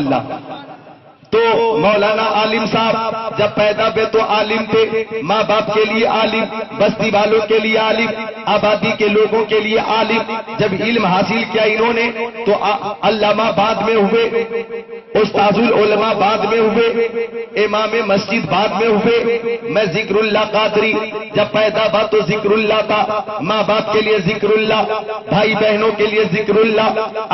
اللہ۔ تو مولانا عالم صاحب جب پیدا ہوئے تو عالم تھے، ماں باپ کے لیے عالم، بستی والوں کے لیے عالم، آبادی کے لوگوں کے لیے عالم۔ جب علم حاصل کیا انہوں نے تو علامہ بعد میں ہوئے، استاذ العلماء بعد میں ہوئے، امام مسجد بعد میں ہوئے۔ میں ذکر اللہ قادری جب پیدا ہوا تو ذکر اللہ تھا، ماں باپ کے لیے ذکر اللہ، بھائی بہنوں کے لیے ذکر اللہ،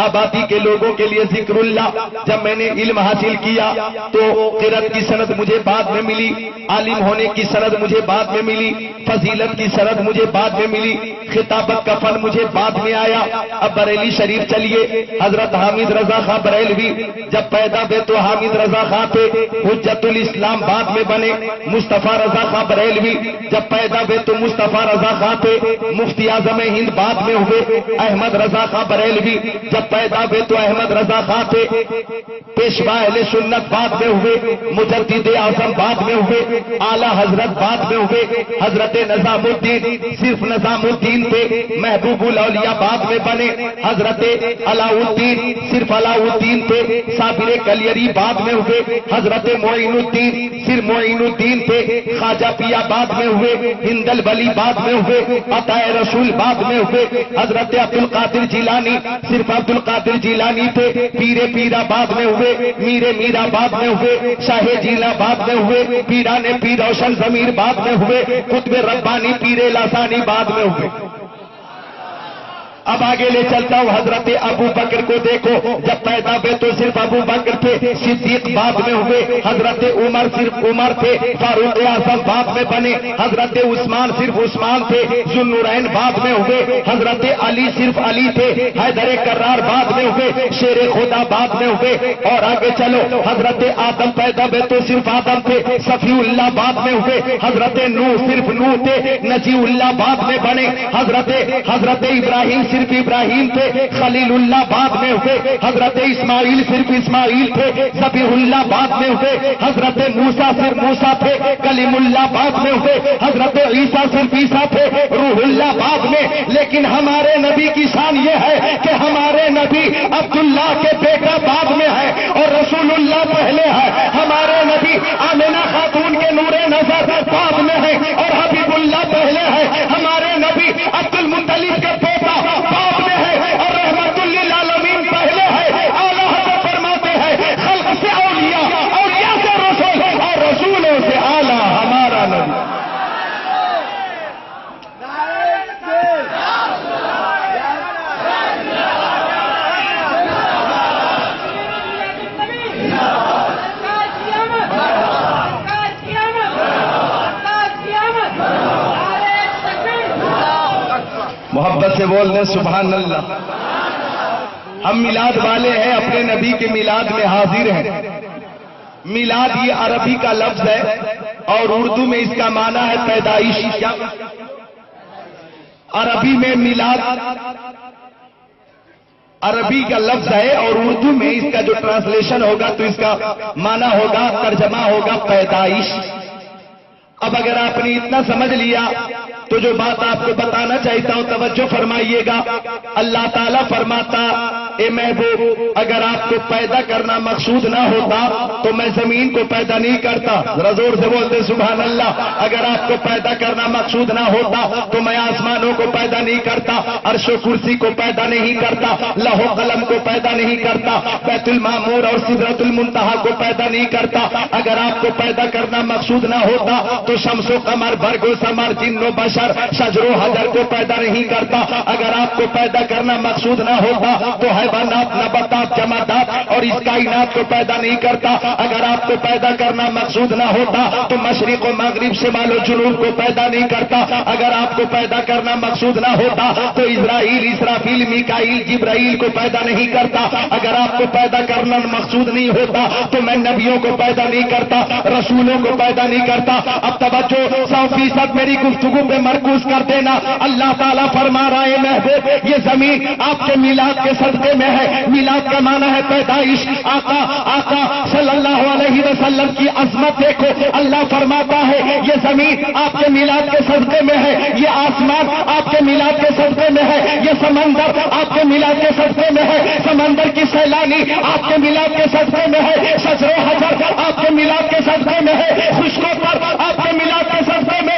آبادی کے لوگوں کے لیے ذکر اللہ۔ جب میں نے علم حاصل کیا تو قرأت کی سند مجھے بعد میں ملی، عالم ہونے کی سند مجھے بعد میں ملی، فضیلت کی سند مجھے بعد میں ملی، خطابت کا فن مجھے بعد میں آیا۔ اب بریلی شریف چلیے، حضرت حامد رضا خان بریلوی جب پیدا ہوئے تو حامد رضا خان تھے، حجت الاسلام بعد میں بنے۔ مصطفیٰ رضا خان بریلوی جب پیدا ہوئے تو مصطفیٰ رضا خان تھے، مفتی اعظم ہند بعد میں ہوئے۔ احمد رضا خان بریلوی جب پیدا ہوئے تو احمد رضا خان تھے، پیشوا اہل سنت بعد میں ہوئے، مجدد اعظم بعد میں ہوئے، اعلیٰ حضرت بعد میں ہوئے۔ حضرت نظام الدین صرف نظام الدین تھے، محبوب الاولیاء بعد میں بنے۔ حضرت علاء الدین صرف علاء الدین تھے، صابر کلیری بعد میں ہوئے۔ حضرت معین الدین صرف معین الدین تھے، خواجہ پیا بعد میں ہوئے، ہندل ولی بعد میں ہوئے، عطا رسول بعد میں ہوئے۔ حضرت عبد القادر جیلانی صرف عبد القادر جیلانی تھے، پیر پیرا بعد میں ہوئے، میرے میرا بعد میں ہوئے، شاہ جیلا بعد میں ہوئے، پیران پیر روشن ضمیر بعد میں ہوئے، قطب ربانی پیر لاسانی بعد میں ہوئے۔ اب آگے لے چلتا ہوں، حضرت ابو بکر کو دیکھو، جب پیدا ہوئے تو صرف ابو بکر تھے، صدیق بعد میں ہوئے۔ حضرت عمر صرف عمر تھے، فاروق اعظم بعد میں بنے۔ حضرت عثمان صرف عثمان تھے، ذوالنورین بعد میں ہوئے۔ حضرت علی صرف علی تھے، حیدر کرار بعد میں ہوئے، شیر خدا بعد میں ہوئے۔ اور آگے چلو، حضرت آدم پیدا ہوئے تو صرف آدم تھے، صفی اللہ بعد میں ہوئے۔ حضرت نوح صرف نوح تھے، نجی اللہ بعد میں بنے۔ حضرت ابراہیم صرف ابراہیم تھے، خلیل اللہ بعد میں ہوئے۔ حضرت اسماعیل صرف اسماعیل تھے، ذبیح اللہ بعد میں ہوئے۔ حضرت موسیٰ صرف موسیٰ تھے، کلیم اللہ بعد میں ہوئے۔ حضرت عیسیٰ صرف عیسیٰ تھے، روح اللہ بعد میں۔ لیکن ہمارے نبی کی شان یہ ہے کہ ہمارے نبی عبداللہ کے بیٹا بعد میں ہے اور رسول اللہ پہلے ہے۔ ہمارے نبی آمنہ خاتون کے نور نظر بعد میں ہے اور حبیب اللہ پہلے ہے۔ ہمارے نبی عبد المطلب کے بیٹا بعد میں ہے اور رحمت للعالمین پہلے ہے۔ اعلیٰ حضرت فرماتے ہیں خلق سے اولیاء، اولیاء سے رسول اور رسولوں سے اعلیٰ ہمارا نبی۔ محبت سے بول دیں سبحان اللہ۔ ہم میلاد والے ہیں، اپنے نبی کے میلاد میں حاضر ہیں۔ میلاد یہ عربی کا لفظ ہے اور اردو میں اس کا معنی ہے پیدائش۔ کیا عربی میں میلاد عربی کا لفظ ہے اور اردو میں اس کا جو ٹرانسلیشن ہوگا تو اس کا معنی ہوگا، ترجمہ ہوگا پیدائش۔ اب اگر آپ نے اتنا سمجھ لیا تو جو بات آپ کو بتانا چاہتا ہوں توجہ فرمائیے گا۔ اللہ تعالیٰ فرماتا اے محبوب اگر آپ کو پیدا کرنا مقصود نہ ہوتا تو میں زمین کو پیدا نہیں کرتا۔ ذرا زور سے بولتے سبحان اللہ۔ اگر آپ کو پیدا کرنا مقصود نہ ہوتا تو میں آسمانوں کو پیدا نہیں کرتا، عرش و کرسی کو پیدا نہیں کرتا، لوح و قلم کو پیدا نہیں کرتا، بیت المعمور اور سدرۃ المنتہا کو پیدا نہیں کرتا۔ اگر آپ کو پیدا کرنا مقصود نہ ہوتا تو شمس و قمر، برگ و ثمر، جن و بشر، شجر و حجر کو پیدا نہیں کرتا۔ اگر آپ کو پیدا کرنا مقصود نہ ہوتا تو حیوانات، نباتات، جمادات اور اس کائنات کو پیدا نہیں کرتا۔ اگر آپ کو پیدا کرنا مقصود نہ ہوتا تو مشرق و مغرب، شمال و جنوب کو پیدا نہیں کرتا۔ اگر آپ کو پیدا کرنا مقصود نہ ہوتا تو اسرائیل، اسرافیل، میکائیل، جبرائیل کو پیدا نہیں کرتا۔ اگر آپ کو پیدا کرنا مقصود نہیں ہوتا تو میں نبیوں کو پیدا نہیں کرتا، رسولوں کو پیدا نہیں کرتا۔ اب توجہ 100% میری گفتگو پہ مرکوز کر دینا۔ اللہ تعالیٰ فرما رہا ہے محبوب یہ زمین آپ کے میلاد کے صدقے میں ہے۔ میلاد کا معنی ہے پیدائش۔ آقا صلی اللہ علیہ وسلم کی عظمت دیکھو۔ اللہ فرماتا ہے یہ زمین آپ کے میلاد کے صدقے میں ہے، یہ آسمان آپ کے میلاد کے صدقے میں ہے، یہ سمندر آپ کے میلاد کے صدقے میں ہے، سمندر کی سیلانی آپ کے میلاد کے صدقے میں صدقے میں ہے، خشکوں پر آپ کے میلاد کے صدقے میں،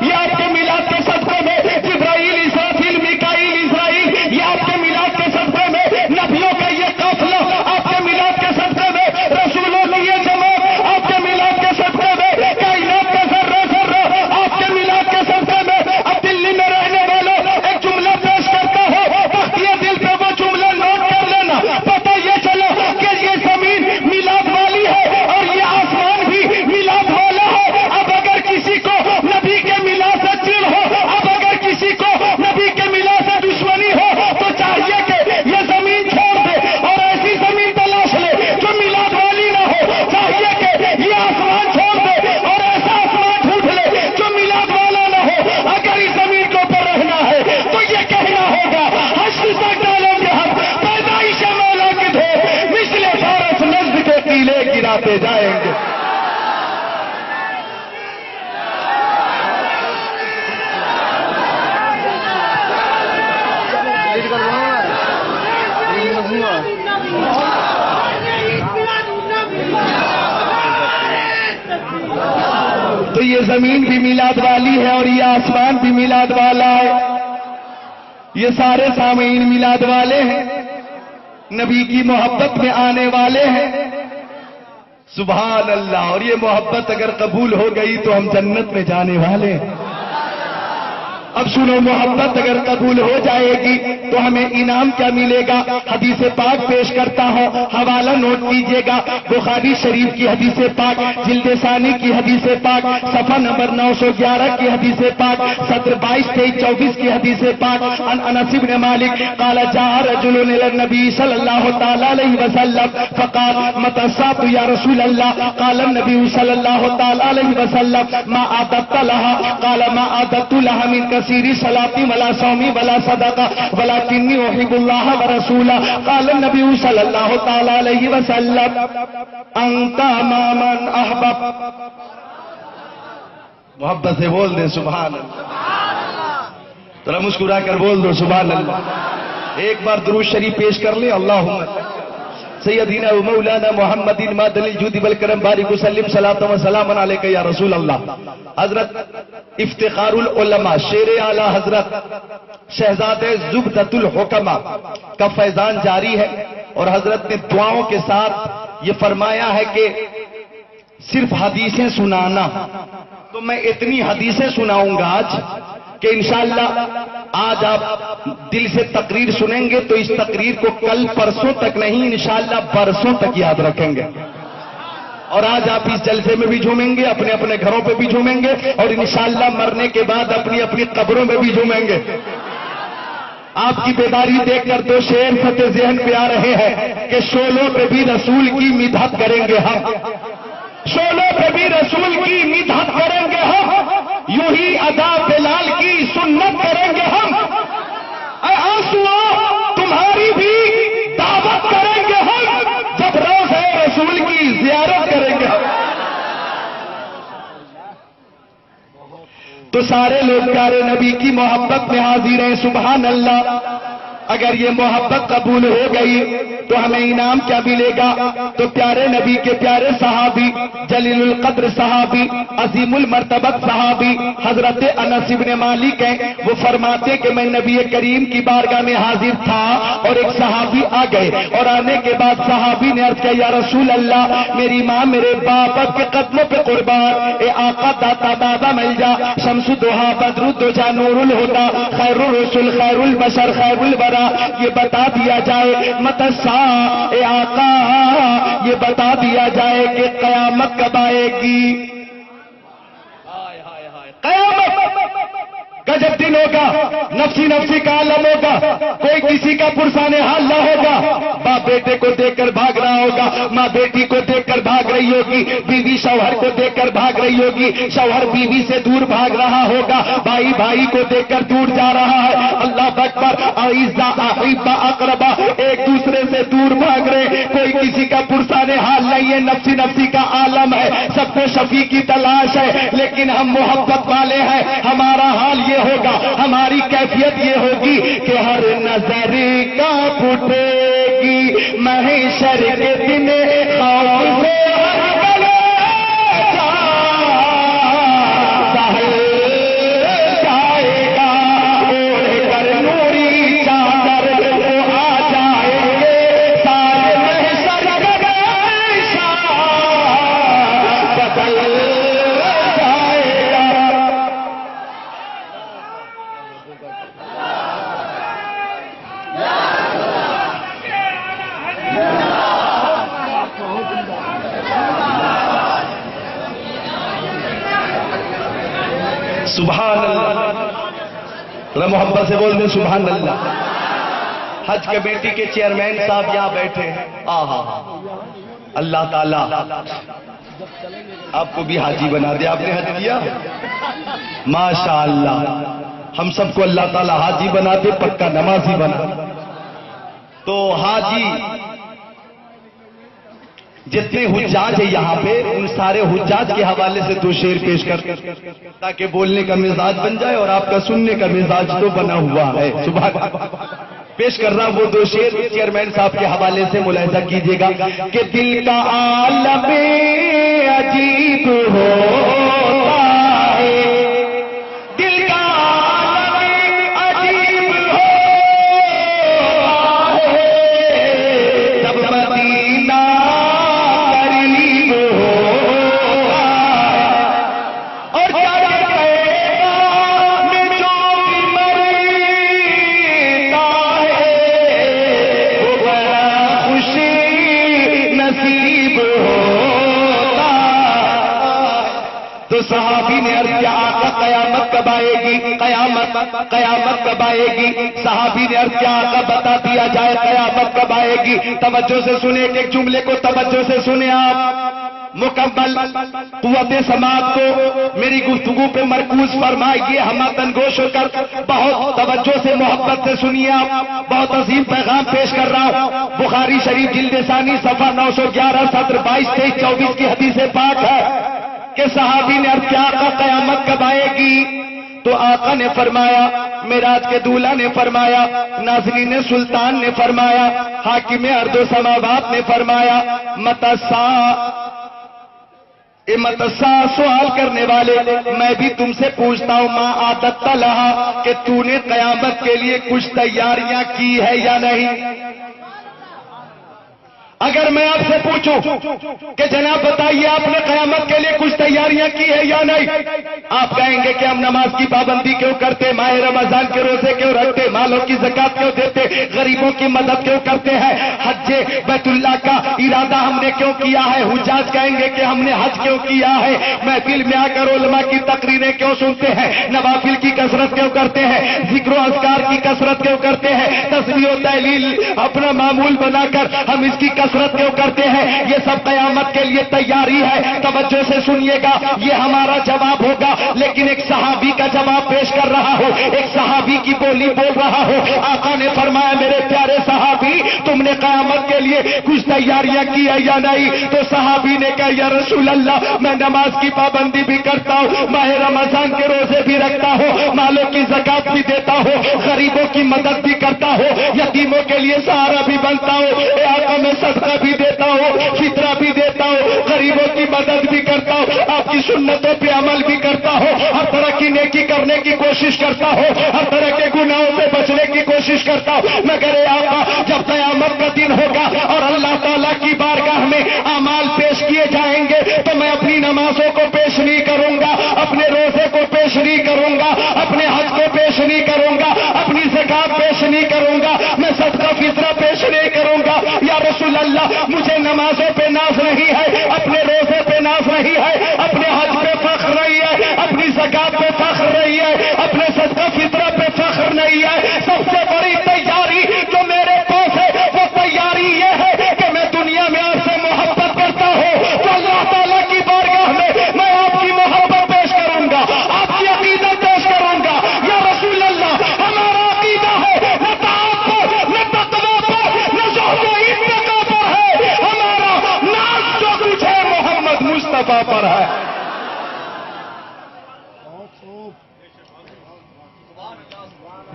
یہ آپ کے میلاد کے صدقے میں، جبرائیل اسرافیل میکائیل اسرائیل یہ آپ کے میلاد کے صدقے میں، نبیوں کا یہ قافلہ آپ کے میلاد کے صدقے میں، رسولوں کی یہ جماعت آپ کے میلاد کے صدقے میں، کائنات کا ذرہ ذرہ آپ کے میلاد کے صدقے میں۔ اب دلی میں رہنے والوں ایک جملہ پیش کرتا ہو، تختیہ دل پہ وہ جملہ نوٹ کر لینا، پتہ یہ چلو کہ یہ زمین میلاد والی ہے اور یہ آسمان بھی میلاد والا ہے۔ اب اگر کسی کو نبی کے میلاد سے چڑ ہو، اب اگر کسی کو نبی کے میلاد سے دشمنی ہو، تو چاہیے کہ یہ زمین چھوڑ دے اور ایسی زمین تلاش لے جو میلاد والی نہ ہو۔ چاہیے کہ یہ آسمان چھوڑ دے اور ایسا آسمان ڈھونڈ لے جو میلاد والا نہ ہو۔ اگر اس زمین کے اوپر رہنا ہے تو یہ کہنا ہوگا حشر تک ڈالیں گے ہم پیدائش مولا کے دھو مثل فارس نزد کے قلعے گراتے جائیں گے۔ تو یہ زمین بھی میلاد والی ہے اور یہ آسمان بھی میلاد والا ہے، یہ سارے سامعین میلاد والے ہیں، نبی کی محبت میں آنے والے ہیں۔ سبحان اللہ۔ اور یہ محبت اگر قبول ہو گئی تو ہم جنت میں جانے والے ہیں۔ اب سنو، محبت اگر قبول ہو جائے گی تو ہمیں انعام کیا ملے گا؟ حدیث پاک پیش کرتا ہوں، حوالہ نوٹ کیجئے گا، بخاری شریف کی حدیث پاک، جلد ثانی کی حدیث پاک، صفحہ نمبر 911 کی حدیث پاک، سطر 22 23 24 کی حدیث پاک۔ عن انس بن مالک قال جاء رجل الى النبي صلی اللہ تعالی علیہ وسلم فقال متى الساعة یا رسول اللہ؟ قال النبي صلی اللہ تعالی علیہ وسلم ما اعددت لها؟ قال ما اعددت لها من كثير صلاة ولا صوم ولا صدقة ولكني أحب الله ورسوله۔ قال النبي صلى الله تعالى عليه وسلم أنت مع من أحبب۔ محبت سے بول دیں سبحان اللہ، ذرا مسکرا کر بول دو سبحان اللہ۔ ایک بار درود شریف پیش کر لیں، اللہم سیدنا و مولانا محمد مادن الجود والکرم بارک وسلم صلاۃ و سلام علیک یا رسول اللہ۔ حضرت افتخار العلماء شیر اعلی حضرت شہزادہ زبدۃ الحکماء کا فیضان جاری ہے، اور حضرت نے دعاؤں کے ساتھ یہ فرمایا ہے کہ صرف حدیثیں سنانا، تو میں اتنی حدیثیں سناؤں گا آج کہ انشاءاللہ آج آپ دل سے تقریر سنیں گے تو اس تقریر کو کل پرسوں تک نہیں انشاءاللہ برسوں تک یاد رکھیں گے، اور آج آپ اس جلسے میں بھی جھومیں گے، اپنے اپنے گھروں پہ بھی جھومیں گے، اور انشاءاللہ مرنے کے بعد اپنی اپنی قبروں میں بھی جھومیں گے۔ آپ کی بیداری دیکھ کر تو شعر فتح ذہن پہ آ رہے ہیں کہ شعلوں پہ بھی رسول کی مدحت کریں گے ہم، شعلوں پہ بھی رسول کی مدحت کریں گے ہم، یوں ہی ادا بلال کی سنت کریں گے ہم، اے آنسوؤں تمہاری بھی دعوت کریں گے ہم، جب روضہ رسول کی زیارت کریں گے ہم۔ تو سارے لوگ پیارے نبی کی محبت میں حاضر ہیں، سبحان اللہ۔ اگر یہ محبت قبول ہو گئی تو ہمیں انعام کیا ملے گا؟ تو پیارے نبی کے پیارے صحابی، جلیل القدر صحابی، عظیم المرتبت صحابی حضرت انس بن مالک ہیں، وہ فرماتے کہ میں نبی کریم کی بارگاہ میں حاضر تھا اور ایک صحابی آ گئے، اور آنے کے بعد صحابی نے عرض کیا یا رسول اللہ میری ماں میرے باپ کے قدموں پہ قربان، اے آقا داتا بابا مل جا، شمس الضحیٰ بدر الدجیٰ نور الہدیٰ خیر الرسل خیر البشر خیر الورا، یہ بتا دیا جائے متسا، اے آقا یہ بتا دیا جائے کہ قیامت کب آئے گی؟ قیامت کا جب دن ہوگا، نفسی نفسی کا عالم ہوگا، کوئی کسی کا پرسان حال نہ ہوگا، باپ بیٹے کو دیکھ کر بھاگ رہا ہوگا، ماں بیٹی کو دیکھ کر بھاگ رہی ہوگی، بیوی شوہر کو دیکھ کر بھاگ رہی ہوگی، شوہر بیوی سے دور بھاگ رہا ہوگا، بھائی بھائی کو دیکھ کر دور جا رہا ہے، اللہ اکبر، اعزا احبا اقربا ایک دوسرے سے دور بھاگ رہے، کوئی کسی کا پرسان حال نہیں ہے، نفسی نفسی کا عالم ہے، سب کو شفیع کی تلاش ہے، لیکن ہم محبت والے ہیں، ہمارا حال یہ ہوگا، ہماری کیفیت یہ ہوگی کہ ہر نظر کا پھٹے گی محشر کے دن خوف سے سبحان اللہ، ذرا محبت سے بول دیں سبحان اللہ۔ حج کمیٹی کے چیئرمین صاحب یہاں بیٹھے ہیں، اللہ تعالیٰ آپ کو بھی حاجی بنا دے۔ آپ نے حج کیا؟ ماشاء اللہ، ہم سب کو اللہ تعالیٰ حاجی بنا دے، پکا نمازی بنا دے۔ تو حاجی جتنے حجاج ہیں یہاں پہ، ان سارے حجاج کے حوالے سے دو شعر پیش کرتے تاکہ بولنے کا مزاج بن جائے، اور آپ کا سننے کا مزاج تو بنا ہوا ہے۔ سبحان پیش کر رہا وہ دو شعر چیئرمین صاحب کے حوالے سے ملاحظہ کیجئے گا کہ دل کا عالم عجیب ہوتا ہے، دل کا عالم عجیب ہوتا ہے، جب مدینہ قریب ہوتا ہے، اور تو صحابی نے عرض کیا آقا قیامت کب آئے گی؟ قیامت کب آئے گی؟ صحابی نے عرض کیا آقا بتا دیا جائے قیامت کب آئے گی؟ توجہ سے سنیں، ایک جملے کو توجہ سے سنیں آپ، مکمل قوت سماعت کو میری گفتگو پہ مرکوز فرمائیے، ہمت گوش ہو کر بہت توجہ سے محبت سے سنیے آپ، بہت عظیم پیغام پیش کر رہا ہوں۔ بخاری شریف جلد ثانی صفحہ 911 سطر 22 23 24 کی حدیث پاک ہے کہ صحابی نے عرض کیا آقا قیامت کب آئے گی؟ تو آقا نے فرمایا، معراج کے دولہ نے فرمایا، ناظرین سلطان نے فرمایا، حاکم ارض و سماوات نے فرمایا، متسا سوال کرنے والے میں بھی تم سے پوچھتا ہوں، ماں عادت لہا کہ تو نے قیامت کے لیے کچھ تیاریاں کی ہے یا نہیں؟ اگر میں آپ سے پوچھوں کہ جناب بتائیے آپ نے قیامت کے لیے کچھ تیاریاں کی ہے یا نہیں، آپ کہیں گے کہ ہم نماز کی پابندی کیوں کرتے، ماہ رمضان کے روزے کیوں رکھتے، مالوں کی زکات کیوں دیتے، غریبوں کی مدد کیوں کرتے ہیں، حج بیت اللہ کا ارادہ ہم نے کیوں کیا ہے؟ حجاج کہیں گے کہ ہم نے حج کیوں کیا ہے، محفل میں آ کر علماء کی تقریریں کیوں سنتے ہیں، نوافل کی کثرت کیوں کرتے ہیں، ذکر و اذکار کی کثرت کیوں کرتے ہیں، تسبیح و تحلیل اپنا معمول بنا کر ہم اس کی کثرت کیوں کرتے ہیں؟ یہ سب قیامت کے لیے تیاری ہے۔ توجہ سے سنیے گا، یہ ہمارا جواب ہوگا، لیکن ایک صحابی کا جواب پیش کر رہا ہوں، ایک صحابی کی بولی بول رہا ہوں۔ آقا نے فرمایا میرے پیارے صحابی تم نے قیامت کے لیے کچھ تیاریاں کی ہے یا نہیں؟ تو صحابی نے کہا یا رسول اللہ میں نماز کی پابندی بھی کرتا ہوں، ماہ رمضان کے روزے بھی رکھتا ہوں، مالوں کی زکات بھی دیتا ہوں، غریبوں کی مدد بھی کرتا ہوں، یتیموں کے لیے سہارا بھی بنتا ہوں، اے آقا میں صدقہ بھی دیتا ہوں، فطرہ بھی دیتا ہوں، غریبوں کی مدد بھی کرتا ہوں، آپ کی سنتوں پہ عمل بھی کرتا ہوں، ہر طرح کی نیکی کرنے کی کوشش کرتا ہوں، ہر طرح کے گناہوں سے بچنے کی کوشش کرتا ہوں، مگر اے آقا جب قیامت کا دن ہوگا اور اللہ تعالیٰ کی بارگاہ میں اعمال پیش کیے جائیں گے تو میں اپنی نمازوں کو پیش نہیں کروں گا، اپنے روزے کو پیش نہیں کروں گا، اپنے حج کو پیش نہیں کروں گا، اپنی زکات پیش نہیں کروں گا، میں صدقہ فطرہ پیش نہیں کروں گا۔ یا رسول اللہ مجھے نمازوں پہ ناز نہیں ہے، اپنے روزے پہ ناز نہیں ہے، اپنے حج پہ فخر نہیں ہے، اپنی زکات پہ فخر نہیں ہے، اپنے صدقہ فطرہ پہ فخر نہیں ہے۔ سب سے بڑی تیاری جو میرے پاس ہے وہ تیاری یہ ہے کہ میں دنیا میں آپ سے محبت کرتا ہوں تو اللہ تعالیٰ کی بارگاہ میں آپ کی محبت پیش کروں گا، آپ کی عقیدت پیش کروں گا۔ یا رسول اللہ ہمارا عقیدہ ہے نہ تعاقب نہ تقویٰ پر نہ زہد و اتقاء پر ہے، ہمارا ناز جو کچھ ہے محمد مصطفیٰ پر ہے۔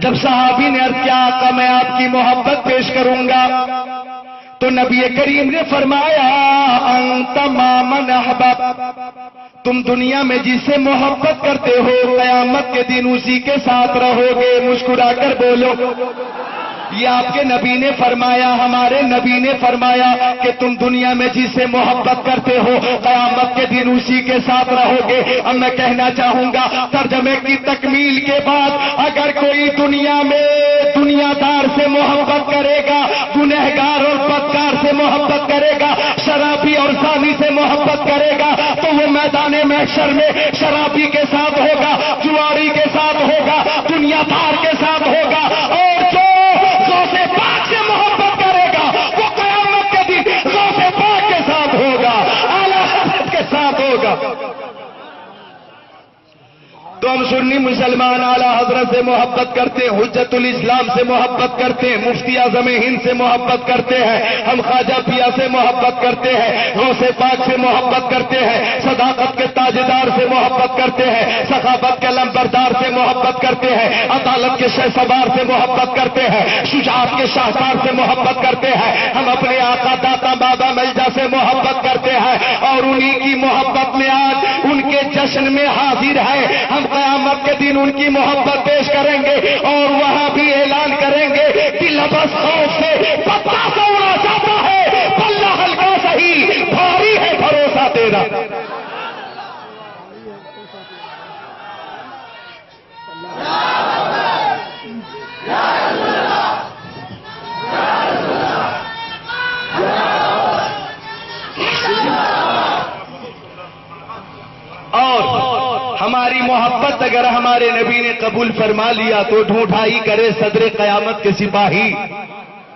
جب صحابی نے عرض کیا آقا میں آپ کی محبت پیش کروں گا تو نبی کریم نے فرمایا انت ما من احبب، تم دنیا میں جس سے محبت کرتے ہو قیامت کے دن اسی کے ساتھ رہو گے۔ مسکرا کر بولو، یہ آپ کے نبی نے فرمایا، ہمارے نبی نے فرمایا کہ تم دنیا میں جس سے محبت کرتے ہو قیامت کے دن اسی کے ساتھ رہو گے۔ اب میں کہنا چاہوں گا ترجمے کی تکمیل کے بعد اگر کوئی دنیا میں دنیا دار سے محبت کرے گا، گنہگار اور بدکار سے محبت کرے گا، شرابی اور زانی سے محبت کرے گا، تو وہ میدان محشر میں شرابی کے ساتھ ہوگا، جواری کے ساتھ ہوگا، دنیا دار کے ساتھ ہوگا، اور جو غوث پاک سے محبت کرے گا وہ قیامت کے دن غوث پاک کے ساتھ ہوگا، اعلی حضرت کے ساتھ ہوگا۔ تو ہم سنی مسلمان اعلی حضرت سے محبت کرتے ہیں، حجت الاسلام سے محبت کرتے ہیں، مفتی اعظم ہند سے محبت کرتے ہیں، ہم خواجہ پیا سے محبت کرتے ہیں، غوث پاک سے محبت کرتے ہیں، صداقت کے تاجدار سے محبت کرتے ہیں، سخاوت کے لمبردار سے محبت کرتے ہیں، عدالت کے شہسوار سے محبت کرتے ہیں، شجاعت کے شاہکار سے محبت کرتے ہیں، ہم اپنے آقا داتا بابا ملجا سے محبت کرتے ہیں، اور انہی کی محبت میں آج ان کے جشن میں حاضر ہے۔ ہم قیامت کے دن ان کی محبت پیش کریں گے اور وہاں بھی اعلان کریں گے کہ لبس خوف سے پتا سا اڑا جاتا ہے، پلہ ہلکا سہی بھاری ہے بھروسہ تیرا۔ اور ہماری محبت اگر ہمارے نبی نے قبول فرما لیا تو ڈھونڈائی کرے صدر قیامت کے سپاہی،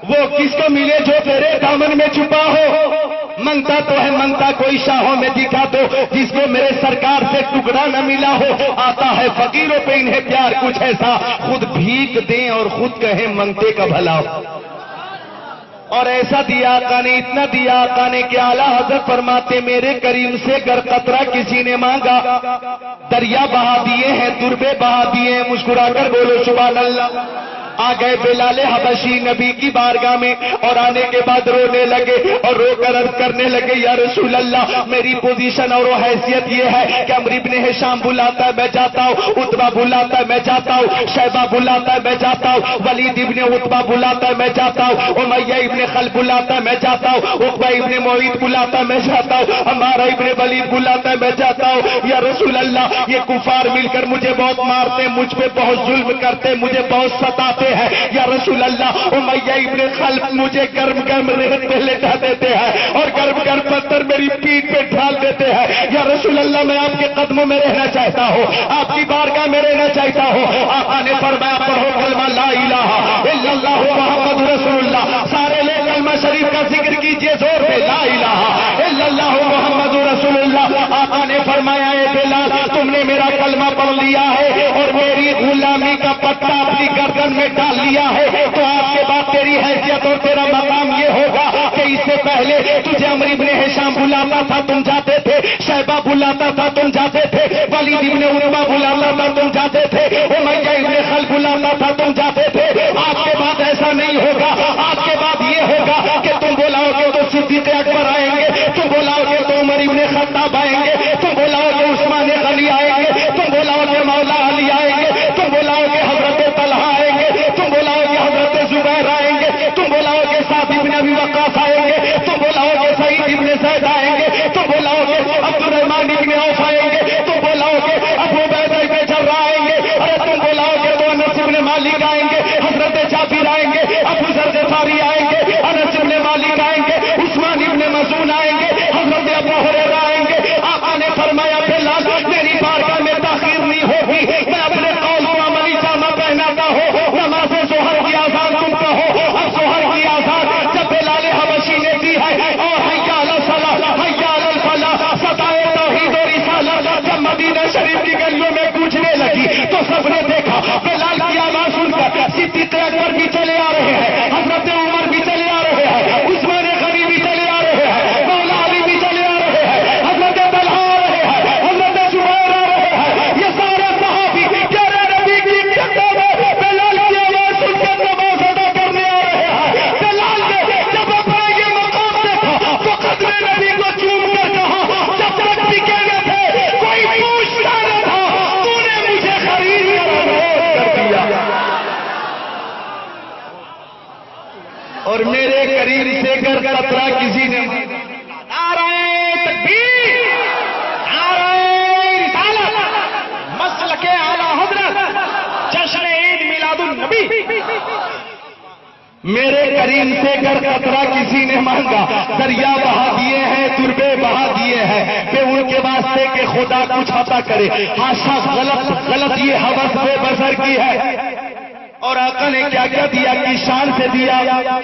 وہ کس کو ملے جو تیرے دامن میں چھپا ہو۔ منگتا تو ہے منگتا کوئی شاہوں میں دکھا دو، جس کو میرے سرکار سے ٹکڑا نہ ملا ہو۔ آتا ہے فقیروں پہ انہیں پیار کچھ ایسا، خود بھیک دیں اور خود کہیں منگتے کا بھلا ہو۔ اور ایسا دیا آقا نے، اتنا دیا آقا نے کہ اعلیٰ حضرت فرماتے میرے کریم سے گر قطرہ کسی نے مانگا، دریا بہا دیے ہیں، دربے بہا دیے ہیں۔ مسکرا کر بولو سبحان اللہ۔ آ گئے بلال حبشی نبی کی بارگاہ میں، اور آنے کے بعد رونے لگے اور رو کر عرض کرنے لگے یا رسول اللہ میری پوزیشن اور وہ حیثیت یہ ہے کہ عمرو ابن ہشام بلاتا ہے میں جاتا ہوں، عتبہ بلاتا ہے میں جاتا ہوں، شیبہ بلاتا ہے میں جاتا ہوں، ولید ابن عتبہ بلاتا ہے میں جاتا ہوں، امیہ ابن خلف بلاتا ہے میں جاتا ہوں، عقبہ ابن معیط بلاتا ہے میں جاتا ہوں، عمارہ ابن ولید بلاتا ہے میں جاتا ہوں۔ یا رسول اللہ یہ کفار مل کر مجھے بہت مارتے، مجھ پہ بہت ظلم کرتے، مجھے بہت ستاتے ہیں۔ یا رسول اللہ امیہ ابن خلف مجھے گرم گرم ریت پہ لٹا دیتے ہیں اور گرم گرم پتھر میری پیٹھ پہ ڈال دیتے ہیں۔ یا رسول اللہ میں آپ کے قدموں میں رہنا چاہتا ہوں، آپ کی بارگاہ میں رہنا چاہتا ہوں۔ آقا نے فرمایا پڑھو کلمہ لا الہ الا اللہ محمد رسول اللہ۔ سارے لوگ کلمہ شریف کا ذکر کیجئے زور پہ، لا الہ الا اللہ محمد رسول اللہ۔ آقا نے فرمایا اے بلال تم نے میرا کلمہ پڑھ لیا ہے اور میری غلامی کا پٹا اپنی گردن میں ڈال لیا ہے، تو آج کے بعد تیری حیثیت اور تیرا مقام یہ ہوگا کہ اس سے پہلے تجھے عمرو ابن ہشام بلاتا تھا تم جاتے تھے، شیبہ بلاتا تھا تم جاتے تھے، ولید ابن عتبہ بلاتا تھا تم جاتے تھے، امیہ ابن خلف بلاتا تھا تم جاتے تھے۔ آج کے بعد ایسا نہیں ہوگا، آج کے بعد یہ ہوگا کہ تم بلاؤ گے تو صدیق اکبر آئیں گے، تم بلاؤ گے تو عمر ابن خطاب آئیں گے، تم بلاؤ گے عثمان غنی آئیں گے، تم بلاؤ گے مولا علی آئیں گے، تم بلاؤ گے حضرت طلحہ آئیں گے، تم بلاؤ گے حضرت زبیر آئیں گے، تم بلاؤ گے سعد ابن ابی وقاص آئیں گے، تم بلاؤ گے سعید ابن زید آئیں گے، تم بلاؤ گے عبد الرحمن ابن عوف آئیں گے، تم بلاؤ گے ابو عبیدہ ابن جراح آئیں گے، ارے تم بلاؤ گے تو انس ابن مالک آئیں گے، حضرت جابر آئیں گے، ابو ذر غفاری آئیں گے، انس ابن مالک آئیں گے، عثمان ابن مظعون آئیں گے، حضرت ابو ہریرہ آئیں گے۔ آقا نے فرمایا بلال میری بارگاہ میں تاخیر نہیں ہوگی، میں اپنے قول کو عملی جامہ پہناتا ہوں، نماز ظہر کی آزان تم کہو، اب ظہر کی آزان جب بلال حبشی نے دی ہے اور حی علی الصلاۃ حی علی الفلاح ستائے توحید و رسالت جب مدینہ شریف کی گلیوں میں گونجنے لگی تو سب نے دیکھا بلال کی آواز سن کر صدیق اکبر بھی چلے آ رہے ہیں، حضرت عمر بھی چلے آ رہے ہیں، عثمان غنی بھی چلے آ رہے ہیں، مولا علی بھی چلے آ رہے ہیں، حضرت طلحہ آ رہے ہیں، حضرت زبیر آ رہے ہیں، یہ سارے صحابی پیارے نبی کی ابتدا میں بلال کی آواز سن کر نماز ادا کرنے آ رہے ہیں۔ بلال نے جب اپنا یہ مقام دیکھا تو قدر نبی کو چوم کر کہا جب تک ٹکے تھے کوئی پوچھتا نہ تھا، تو نے مجھے خرید کر دیا اور میرے قریب سے گر قطرہ کسی نے نعرہ تکبیر، نعرہ رسالت، مسلک اعلی حضرت، جشن عید میلاد النبی۔ میرے کریم سے گر قطرہ کسی نے مانگا، دریا بہا دیے ہیں، تربے بہا دیے ہیں، کہ ان کے واسطے کہ خدا کچھ عطا کرے۔ حاشا، غلط یہ ہوس بے بسر کی ہے۔ اور آقا نے کیا کیا دیا، کی شان سے دیا۔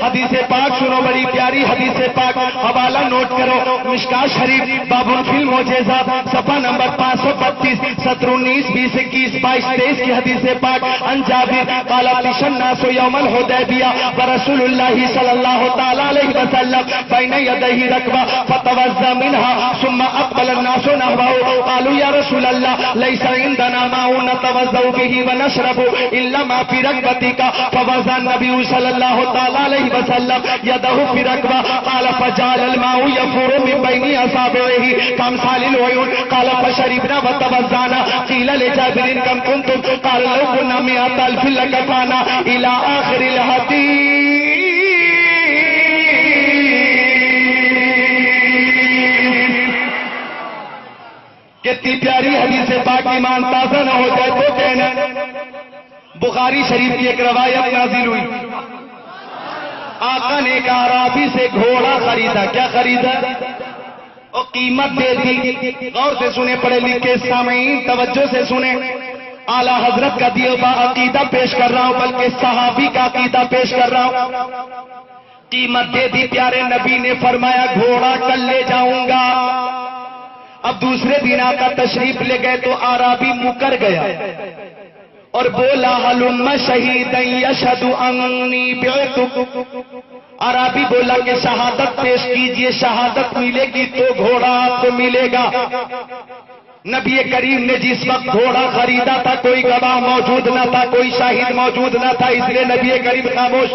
حدیث پاک سنو، بڑی پیاری حدیث پاک، حوالہ نوٹ کرو، مشکاۃ شریف باب فی المعجزات، صفحہ نمبر 532، 17، 19، 20، 21، 22، 23 کی حدیث پاک۔ عن جابر قال طش الناس یوم الحدیبیہ ورسول اللہ صلی اللہ تعالی علیہ وسلم بین یدیہ رکبہ فتوضا منها ثم اقبل الناس نحوه قالوا یا رسول اللہ لیس عندنا ماء نتوضا به ونشرب الا ما فی رکبہ فوضع النبي صلى الله تعالى عليه وسلم يده في ركبه قال فجعل الماء يفور من بين اصابعه كامثال العيون قال فشربنا وتوضانا قيل لجابر كم كنتم قال لو كنا 100,000 لكفانا الى اخر الحديث۔ کتنی پیاری حدیث پاک، ایمان تازہ نہ ہو جائے تو کہنا۔ بخاری شریف کی ایک روایت نازل ہوئی، آقا نے ایک اعرابی سے گھوڑا خریدا۔ کیا خریدا؟ اور قیمت دے دی۔ غور سے سنیں پڑھے لکھے سامعین، توجہ سے سنیں، اعلیٰ حضرت کا دیا ہوا عقیدہ پیش کر رہا ہوں، بلکہ صحابی کا عقیدہ پیش کر رہا ہوں۔ قیمت دے دی، پیارے نبی نے فرمایا گھوڑا کل لے جاؤں گا۔ اب دوسرے دن آقا تشریف لے گئے تو اعرابی مکر گیا اور بولا ہلم شہیدا یشہد انی بعت۔ عربی بولا کہ شہادت پیش کیجئے، شہادت ملے گی تو گھوڑا آپ کو ملے گا۔ نبی کریم نے جس وقت گھوڑا خریدا تھا کوئی گواہ موجود نہ تھا، کوئی شاہد موجود نہ تھا، اس لیے نبی کریم خاموش۔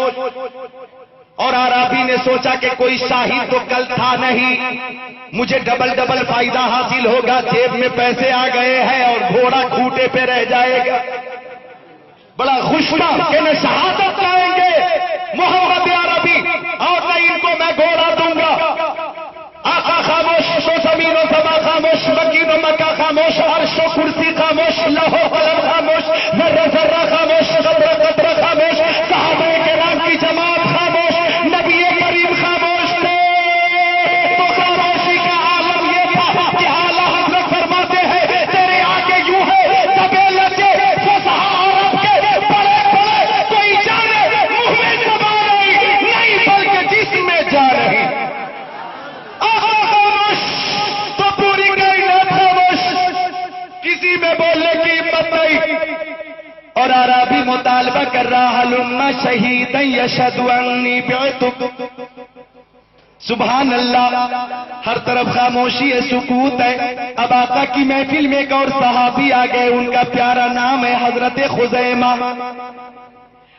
اور عربی نے سوچا کہ کوئی شاہد تو کل تھا نہیں، مجھے ڈبل فائدہ حاصل ہوگا، جیب میں پیسے آ گئے ہیں اور گھوڑا کھوٹے پہ رہ جائے گا۔ بڑا خوش تھا کہ میں شہادت لائیں گے محمد عربی، اور نہ ان کو میں گھوڑا دوں گا۔ آقا خاموش، سو زمین و سما خاموش، مکین و مکہ خاموش، عرش و کرسی خاموش، لوح و قلم خاموش، ذرہ ذرہ خاموش، قطرہ قطرہ خاموش، صحابہ کرام کی جماعت خاموش، نبی کریم خاموش تھے۔ تو خاموشی کا عالم یہ تھا کہ اعلیٰ حضرت فرماتے ہیں تیرے آگے یوں ہے دبے لگے اور عربی مطالبہ کر رہا ہلم شہیدا یشہد انی بعت۔ سبحان اللہ، ہر طرف خاموشی ہے، سکوت ہے۔ اب آقا کی محفل میں ایک اور صحابی آ گئے، ان کا پیارا نام ہے حضرت خزیمہ۔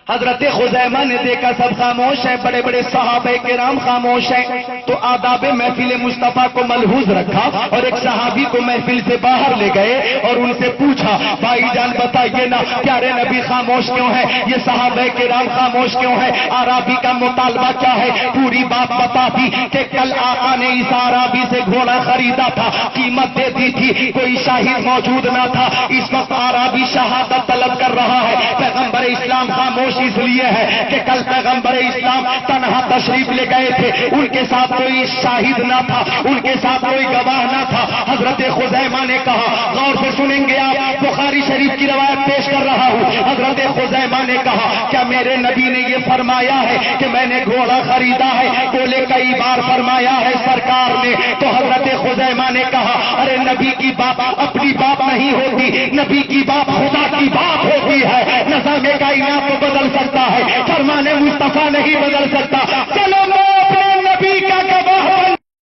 حضرت خزیمہ نے دیکھا سب خاموش ہیں، بڑے بڑے صحابہ کرام خاموش ہیں، تو آداب محفل مصطفیٰ کو ملحوظ رکھا اور ایک صحابی کو محفل سے باہر لے گئے اور ان سے پوچھا بھائی جان بتائیے نا پیارے نبی خاموش کیوں ہے، یہ صحابہ کرام خاموش کیوں ہے، عربی کا مطالبہ کیا ہے؟ پوری بات بتا دی کہ کل آقا نے اس عربی سے گھوڑا خریدا تھا، قیمت دے دی تھی، کوئی شاہد موجود نہ تھا، اس وقت عربی شہادت طلب کر رہا ہے۔ پیغمبر اسلام خاموش اس لیے ہے کہ کل پیغمبر اسلام تنہا تشریف لے گئے تھے، ان کے ساتھ کوئی شاہد نہ تھا، ان کے ساتھ کوئی گواہ نہ تھا۔ حضرت خزیمہ نے کہا، غور سے سنیں گے آپ، بخاری شریف کی روایت پیش کر رہا ہوں۔ حضرت خزیمہ نے کہا کیا میرے نبی نے یہ فرمایا ہے کہ میں نے گھوڑا خریدا ہے؟ بولے کئی بار فرمایا ہے سرکار نے۔ تو حضرت خزیمہ نے کہا ارے نبی کی بات اپنی بات نہیں ہوتی، نبی کی بات خدا کی بات ہوتی ہے، نظام کائنات کو بدل سکتا ہے، فرمان مصطفیٰ نہیں بدل سکتا۔ چلو